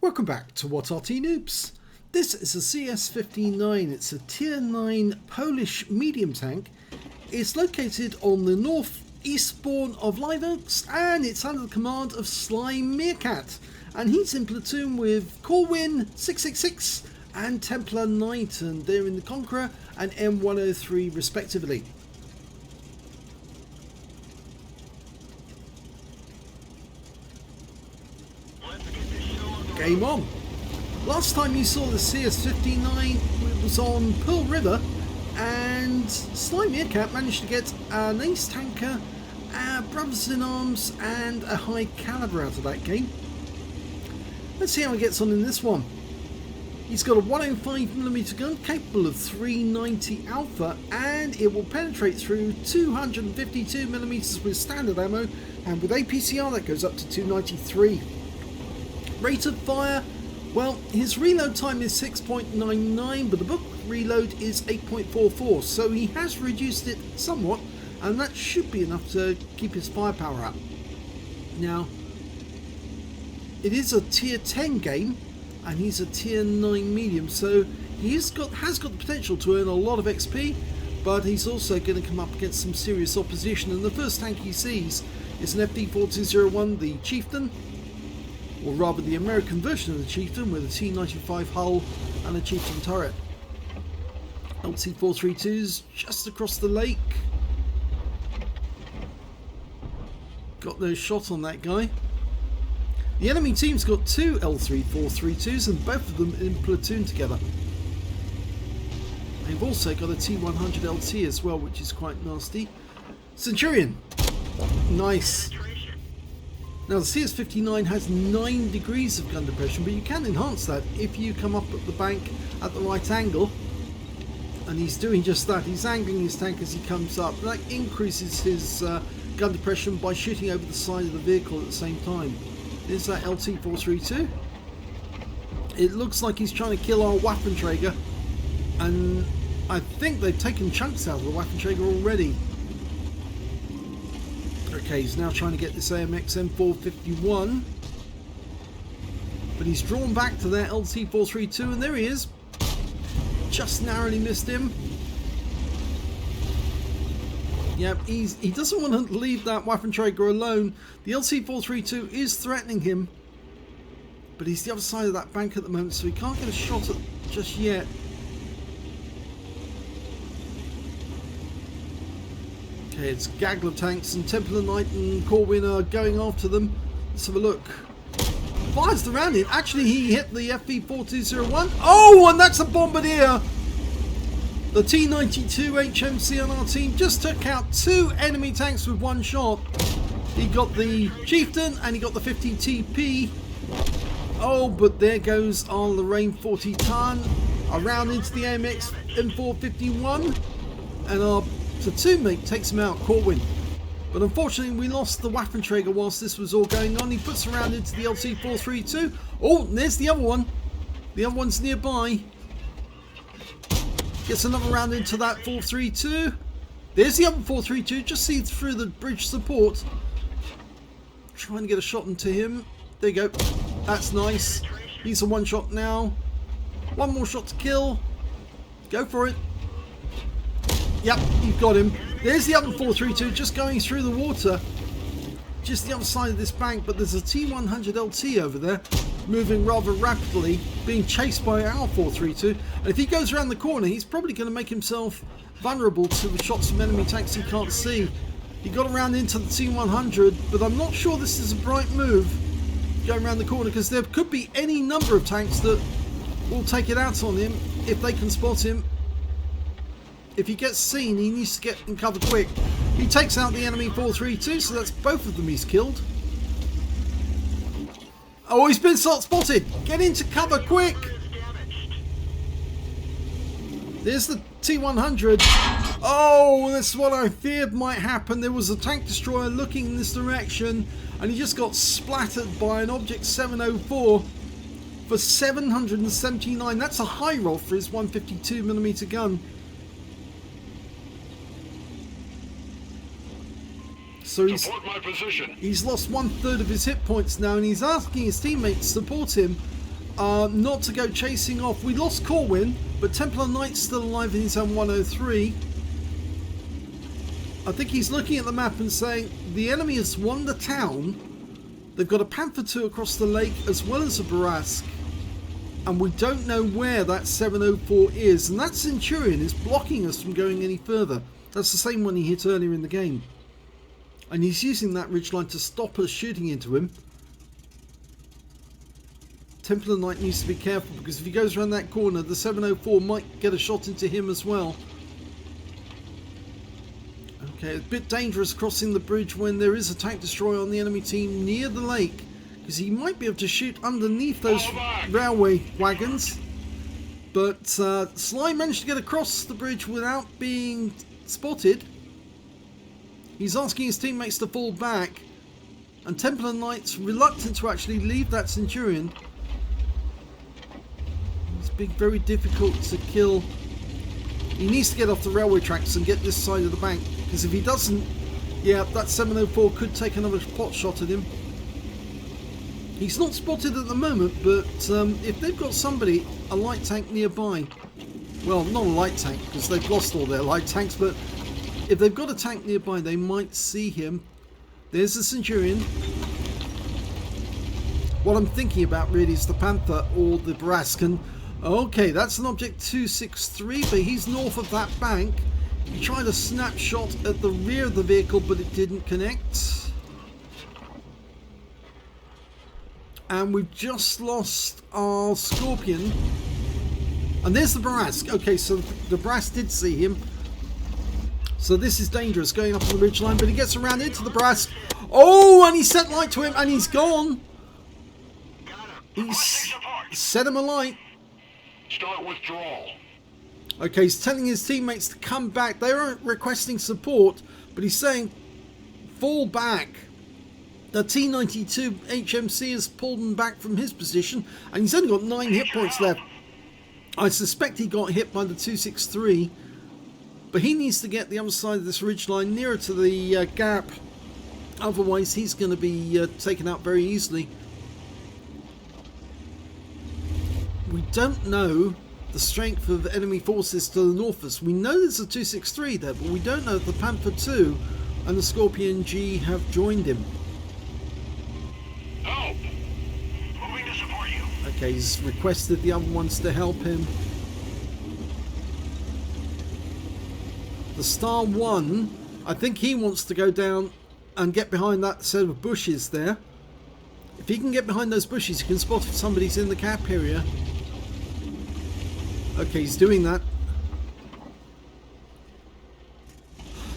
Welcome back to What Arty Noobs. This is a CS-59. It's a tier 9 Polish medium tank. It's located on the northeast spawn of Live Oaks and it's under the command of SlyMeerkat. And he's in platoon with Corwin 666 and Templar Knight, and they're in the Conqueror and M103 respectively. Game on. Last time you saw the CS-59 it was on Pearl River, and SlyMeerkat managed to get an ace tanker, brothers in arms and a high caliber out of that game. Let's see how he gets on in this one. He's got a 105mm gun capable of 390 alpha, and it will penetrate through 252mm with standard ammo, and with APCR that goes up to 293. Rate of fire, well, his reload time is 6.99, but the book reload is 8.44, so he has reduced it somewhat, and that should be enough to keep his firepower up. Now, it is a tier 10 game, and he's a tier 9 medium, so he has got the potential to earn a lot of XP, but he's also going to come up against some serious opposition, and the first tank he sees is an FD4201, the Chieftain, or rather the American version of the Chieftain with a T95 hull and a Chieftain turret. LT432s just across the lake. Got no shot on that guy. The enemy team's got two L3432s and both of them in platoon together. They've also got a T100 LT as well, which is quite nasty. Centurion. Nice. Now the CS-59 has 9 degrees of gun depression, but you can enhance that if you come up at the bank at the right angle. And he's doing just that. He's angling his tank as he comes up. That increases his gun depression by shooting over the side of the vehicle at the same time. There's that LT432. It looks like he's trying to kill our Waffenträger, and I think they've taken chunks out of the Waffenträger already. Okay, he's now trying to get this AMX M451, but he's drawn back to that LT432, and there he is. Just narrowly missed him. Yep, he doesn't want to leave that Waffenträger alone. The LT432 is threatening him, but he's the other side of that bank at the moment, so he can't get a shot at just yet. Okay, it's a gaggle of tanks, and Templar Knight and Corwin are going after them. Let's have a look. Fires the round in. Actually, he hit the FV4201. Oh, and that's a bombardier. The T92 HMC on our team just took out 2 enemy tanks with one shot. He got the Chieftain and he got the 50 TP. Oh, but there goes our Lorraine 40 ton around into the AMX M451, and our platoon mate takes him out, Corwin. But unfortunately we lost the Waffenträger whilst this was all going on. He puts around into the LT432. Oh, there's the other one. The other one's nearby. Gets another round into that 432. There's the other 432. Just see through the bridge support. Trying to get a shot into him. There you go. That's nice. He's a one shot now. One more shot to kill. Go for it. Yep, you've got him. There's the other 432 just going through the water. Just the other side of this bank, but there's a T100 LT over there moving rather rapidly, being chased by our 432. And if he goes around the corner, he's probably going to make himself vulnerable to the shots from enemy tanks he can't see. He got around into the T100, but I'm not sure this is a bright move going around the corner, because there could be any number of tanks that will take it out on him if they can spot him. If he gets seen, he needs to get in cover quick. He takes out the enemy 432, so that's both of them he's killed. Oh, he's been spotted. Get into cover quick. There's the T100. Oh, that's what I feared might happen. There was a tank destroyer looking in this direction, and he just got splattered by an Object 704 for 779. That's a high roll for his 152mm gun. So he's lost 1/3 of his hit points now, and he's asking his teammates to support him. not to go chasing off. We lost Corwin, but Templar Knight's still alive in his own 103. I think he's looking at the map and saying the enemy has won the town. They've got a Panther 2 across the lake as well as a Barask. And we don't know where that 704 is. And that Centurion is blocking us from going any further. That's the same one he hit earlier in the game. And he's using that ridgeline to stop us shooting into him. Templar Knight needs to be careful because if he goes around that corner, the 704 might get a shot into him as well. Okay, a bit dangerous crossing the bridge when there is a tank destroyer on the enemy team near the lake. Because he might be able to shoot underneath those railway wagons. But Sly managed to get across the bridge without being spotted. He's asking his teammates to fall back. And Templar Knight's reluctant to actually leave that Centurion. It's been very difficult to kill. He needs to get off the railway tracks and get this side of the bank. Because if he doesn't, yeah, that 704 could take another pot shot at him. He's not spotted at the moment, but if they've got somebody, a light tank nearby, well, not a light tank because they've lost all their light tanks, but if they've got a tank nearby, they might see him. There's the Centurion. What I'm thinking about really is the Panther or the Barask. Okay, that's an Object 263, but he's north of that bank. He tried a snapshot at the rear of the vehicle, but it didn't connect. And we've just lost our Scorpion. And there's the Barask. Okay, so the Barask did see him. So this is dangerous going up on the ridgeline, but he gets around into the Barask. Oh, and he set light to him, and he's gone. He's set him alight. Start withdrawal. Okay, he's telling his teammates to come back. They aren't requesting support, but he's saying fall back. The T-92 HMC has pulled him back from his position, and he's only got 9 hit points left. I suspect he got hit by the 263, but he needs to get the other side of this ridgeline nearer to the gap. Otherwise, he's going to be taken out very easily. We don't know the strength of enemy forces to the north of us. We know there's a 263 there, but we don't know if the Panther 2 and the Scorpion G have joined him. Help! Moving to support you. Okay, he's requested the other ones to help him. The Star 1, I think he wants to go down and get behind that set of bushes there. If he can get behind those bushes, he can spot if somebody's in the cap area. Okay, he's doing that.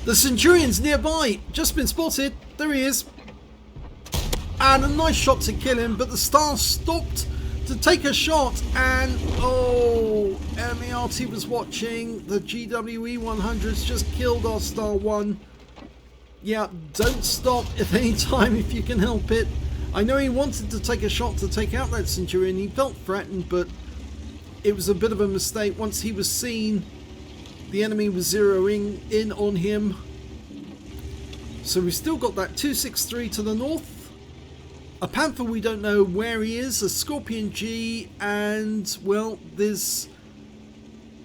The Centurion's nearby, just been spotted. There he is. And a nice shot to kill him, but the Star stopped to take a shot, and oh, enemy Arty was watching. The GWE 100's just killed our Star 1. Yeah, don't stop at any time if you can help it. I know he wanted to take a shot to take out that Centurion. He felt threatened, but it was a bit of a mistake. Once he was seen, the enemy was zeroing in on him. So we've still got that 263 to the north. A Panther, we don't know where he is. A Scorpion G, and well, there's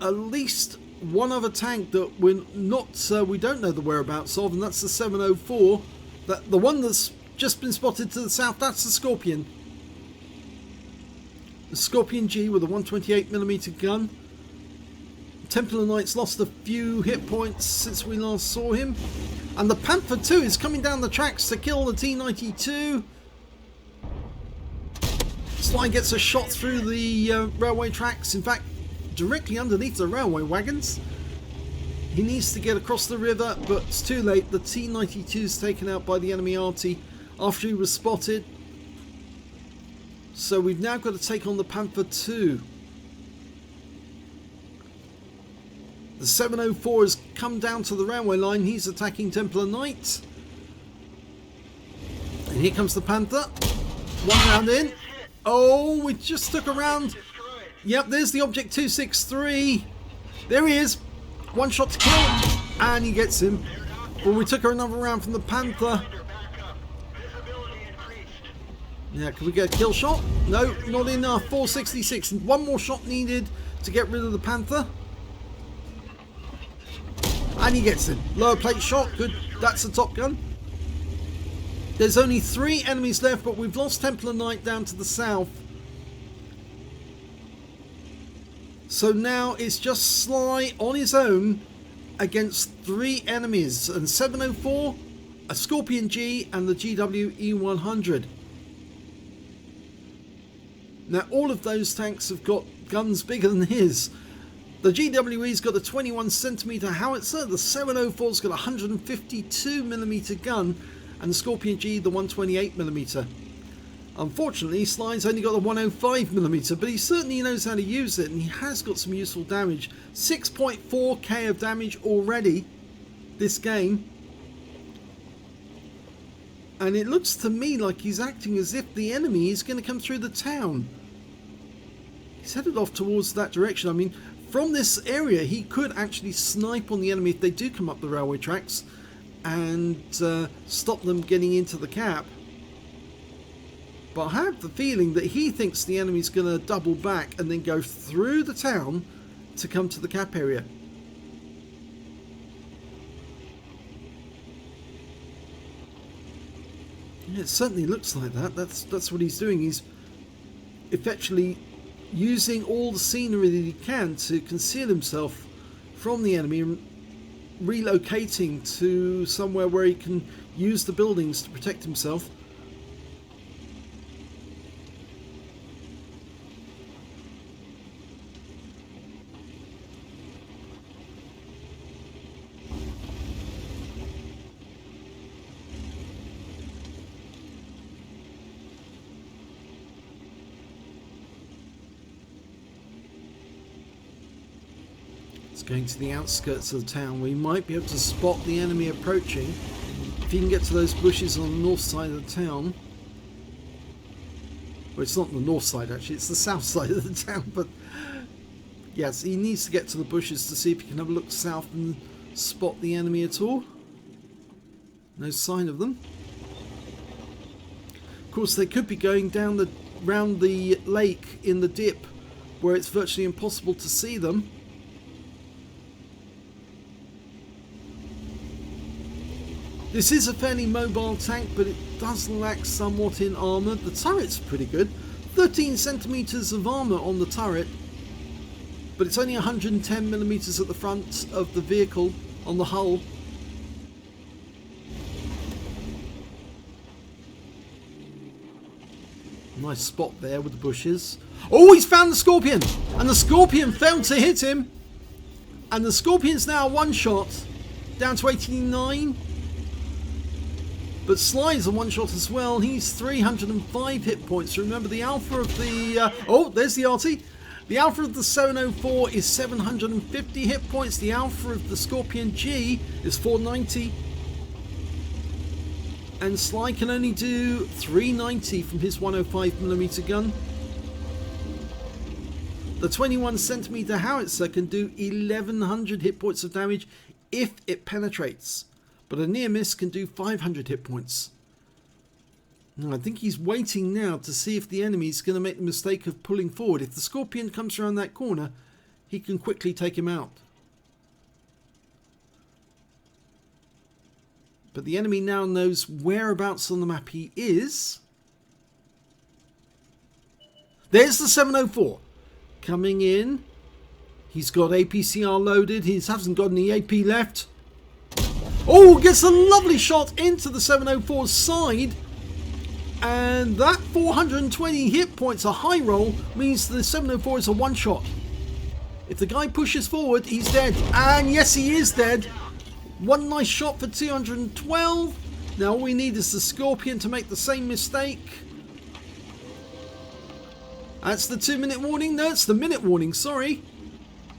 at least one other tank that we're not. We don't know the whereabouts of, and that's the 704. The one that's just been spotted to the south. That's the Scorpion. The Scorpion G with a 128mm gun. Templar Knight's lost a few hit points since we last saw him. And the Panther 2 is coming down the tracks to kill the T-92. Sly gets a shot through the railway tracks. In fact, directly underneath the railway wagons. He needs to get across the river, but it's too late. The T-92 is taken out by the enemy Arty after he was spotted. So we've now got to take on the Panther 2. The 704 has come down to the railway line. He's attacking Templar Knight. And here comes the Panther. One round in. Oh, we just took a round. Yep, there's the Object 263. There he is. One shot to kill. And he gets him. Well, we took another round from the Panther. Now, can we get a kill shot? No, not enough. 466. One more shot needed to get rid of the Panther. And he gets it. Lower plate shot. Good. That's the Top Gun. There's only 3 enemies left, but we've lost Templar Knight down to the south. So now it's just Sly on his own against 3 enemies. And 704, a Scorpion G, and the GWE-100. Now all of those tanks have got guns bigger than his. The GWE's got a 21cm howitzer, the 704's got a 152mm gun, and the Scorpion G the 128mm. Unfortunately, Sly's only got the 105mm, but he certainly knows how to use it, and he has got some useful damage. 6.4k of damage already this game. And it looks to me like he's acting as if the enemy is going to come through the town. He's headed off towards that direction. I mean, from this area, he could actually snipe on the enemy if they do come up the railway tracks and stop them getting into the cap. But I have the feeling that he thinks the enemy's going to double back and then go through the town to come to the cap area. Yeah, it certainly looks like that. That's what he's doing. He's effectively using all the scenery that he can to conceal himself from the enemy and relocating to somewhere where he can use the buildings to protect himself. Going to the outskirts of the town, we might be able to spot the enemy approaching if he can get to those bushes on the north side of the town. Well, it's not the north side actually, it's the south side of the town, but yes, he needs to get to the bushes to see if he can have a look south and spot the enemy at all. No sign of them. Of course, they could be going down round the lake in the dip where it's virtually impossible to see them. This is a fairly mobile tank, but it does lack somewhat in armour. The turret's pretty good. 13cm of armour on the turret, but it's only 110mm at the front of the vehicle on the hull. Nice spot there with the bushes. Oh, he's found the Scorpion! And the Scorpion failed to hit him. And the Scorpion's now one shot, down to 89. But Sly's a one-shot as well. He's 305 hit points. Remember, the alpha of the... oh, there's the Arty. The alpha of the 704 is 750 hit points. The alpha of the Scorpion G is 490. And Sly can only do 390 from his 105mm gun. The 21cm howitzer can do 1100 hit points of damage if it penetrates. But a near miss can do 500 hit points. Now, I think he's waiting now to see if the enemy's going to make the mistake of pulling forward. If the Scorpion comes around that corner, he can quickly take him out. But the enemy now knows whereabouts on the map he is. There's the 704 coming in. He's got APCR loaded. He hasn't got any AP left. Oh, gets a lovely shot into the 704's side. And that 420 hit points, a high roll, means the 704 is a one-shot. If the guy pushes forward, he's dead. And yes, he is dead. One nice shot for 212. Now all we need is the Scorpion to make the same mistake. That's the 2-minute warning. No, it's the minute warning, sorry.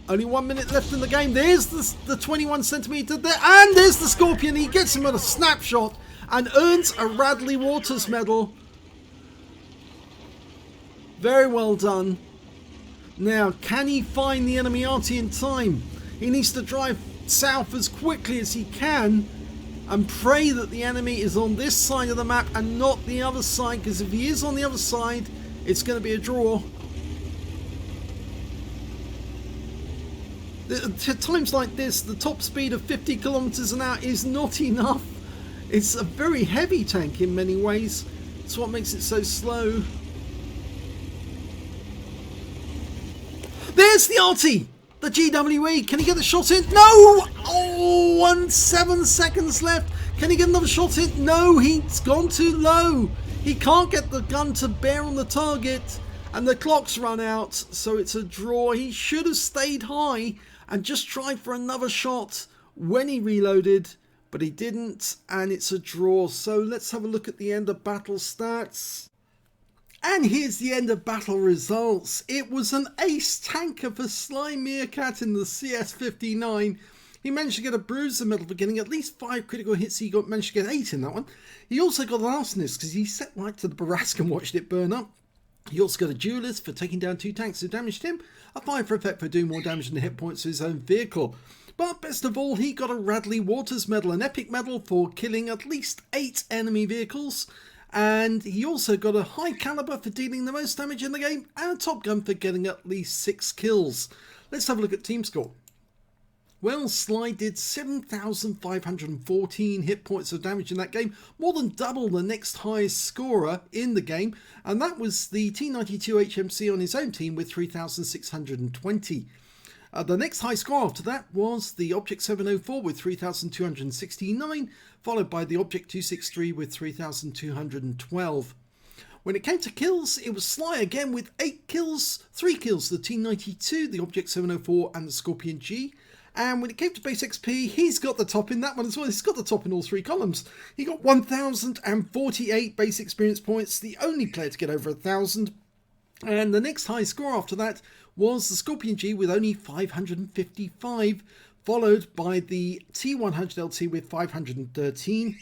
Only 1 minute left in the game. There's the 21cm there. And there's the Scorpion. He gets him at a snapshot and earns a Radley Waters medal. Very well done. Now, can he find the enemy Arty in time? He needs to drive south as quickly as he can and pray that the enemy is on this side of the map and not the other side, because if he is on the other side, it's going to be a draw. At times like this, the top speed of 50 kilometers an hour is not enough. It's a very heavy tank in many ways. That's what makes it so slow. There's the Arty! The GWE! Can he get the shot in? No! Oh, 7 seconds left. Can he get another shot in? No, he's gone too low. He can't get the gun to bear on the target. And the clock's run out, so it's a draw. He should have stayed high and just tried for another shot when he reloaded, but he didn't, and it's a draw. So let's have a look at the end of battle stats. And here's the end of battle results. It was an ace tanker for SlyMeerkat in the CS-59. He managed to get a bruiser medal for getting at least 5 critical hits. He managed to get 8 in that one. He also got an arsonist because he set right to the Barask and watched it burn up. He also got a duelist for taking down 2 tanks who damaged him, a 5 for effect for doing more damage than the hit points to his own vehicle. But best of all, he got a Radley Waters medal, an epic medal for killing at least 8 enemy vehicles. And he also got a high caliber for dealing the most damage in the game, and a Top Gun for getting at least 6 kills. Let's have a look at team score. Well, Sly did 7,514 hit points of damage in that game, more than double the next highest scorer in the game, and that was the T92 HMC on his own team with 3,620. The next high score after that was the Object 704 with 3,269, followed by the Object 263 with 3,212. When it came to kills, it was Sly again with 8 kills, 3 kills the T92, the Object 704 and the Scorpion G. And when it came to base XP, he's got the top in that one as well. He's got the top in all 3 columns. He got 1,048 base experience points, the only player to get over 1,000. And the next high score after that was the Scorpion G with only 555, followed by the T100 LT with 513.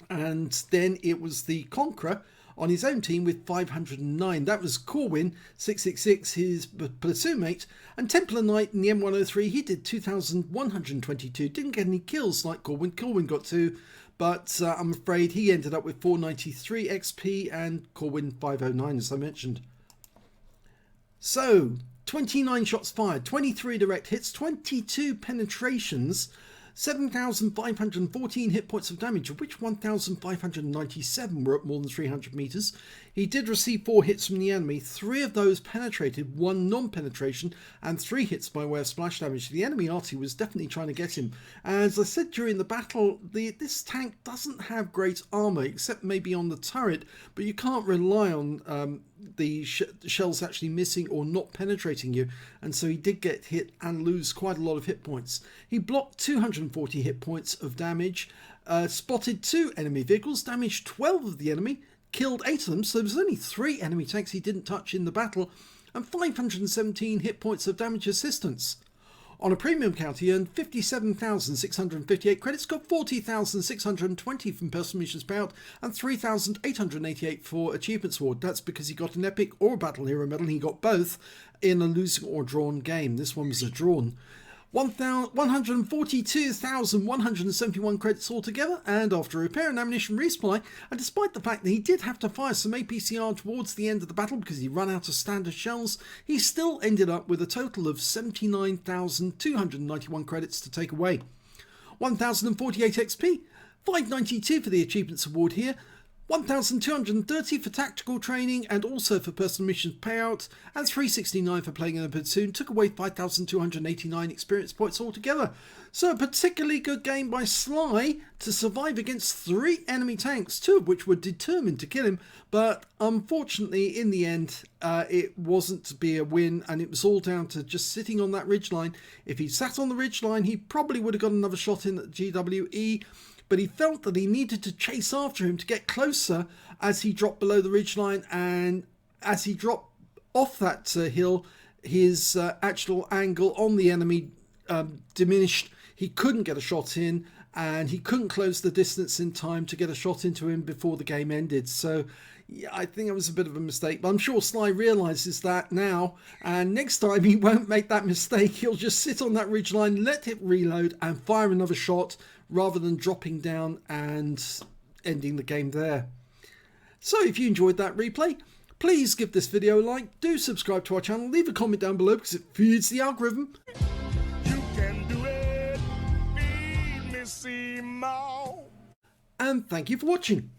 And then it was the Conqueror on his own team with 509. That was Corwin 666, his platoon mate, and Templar Knight in the M103. He did 2,122. Didn't get any kills like Corwin. Corwin got 2, but I'm afraid he ended up with 493 XP and Corwin 509, as I mentioned. So 29 shots fired, 23 direct hits, 22 penetrations, 7,514 hit points of damage, of which 1,597 were at more than 300 meters. He did receive 4 hits from the enemy. 3 of those penetrated, 1 non-penetration, and 3 hits by way of splash damage. The enemy Arty was definitely trying to get him. As I said during the battle, this tank doesn't have great armor, except maybe on the turret, but you can't rely on the shells actually missing or not penetrating you, and so he did get hit and lose quite a lot of hit points. He blocked 240 hit points of damage, spotted 2 enemy vehicles, damaged 12 of the enemy, killed 8 of them, so there was only 3 enemy tanks he didn't touch in the battle, and 517 hit points of damage assistance. On a premium count, he earned 57,658 credits, got 40,620 from personal missions payout, and 3,888 for achievements award. That's because he got an epic or a battle hero medal. He got both in a losing or drawn game. This one was a drawn. 142,171 credits altogether, and after repair and ammunition resupply, and despite the fact that he did have to fire some APCR towards the end of the battle because he ran out of standard shells, he still ended up with a total of 79,291 credits to take away. 1,048 XP, 592 for the achievements award here, 1,230 for tactical training and also for personal missions payout, and 369 for playing in a platoon. Took away 5,289 experience points altogether. So a particularly good game by Sly to survive against 3 enemy tanks, 2 of which were determined to kill him, but unfortunately in the end it wasn't to be a win, and it was all down to just sitting on that ridgeline. If he sat on the ridgeline, he probably would have got another shot in at GWE, but he felt that he needed to chase after him to get closer as he dropped below the ridgeline, and as he dropped off that hill, his actual angle on the enemy diminished. He couldn't get a shot in, and he couldn't close the distance in time to get a shot into him before the game ended. So Yeah, I think it was a bit of a mistake, but I'm sure Sly realises that now, and next time he won't make that mistake. He'll just sit on that ridgeline, let it reload, and fire another shot, rather than dropping down and ending the game there. So if you enjoyed that replay, please give this video a like, do subscribe to our channel, leave a comment down below because it feeds the algorithm. You can do it. Feed me, see more. And thank you for watching.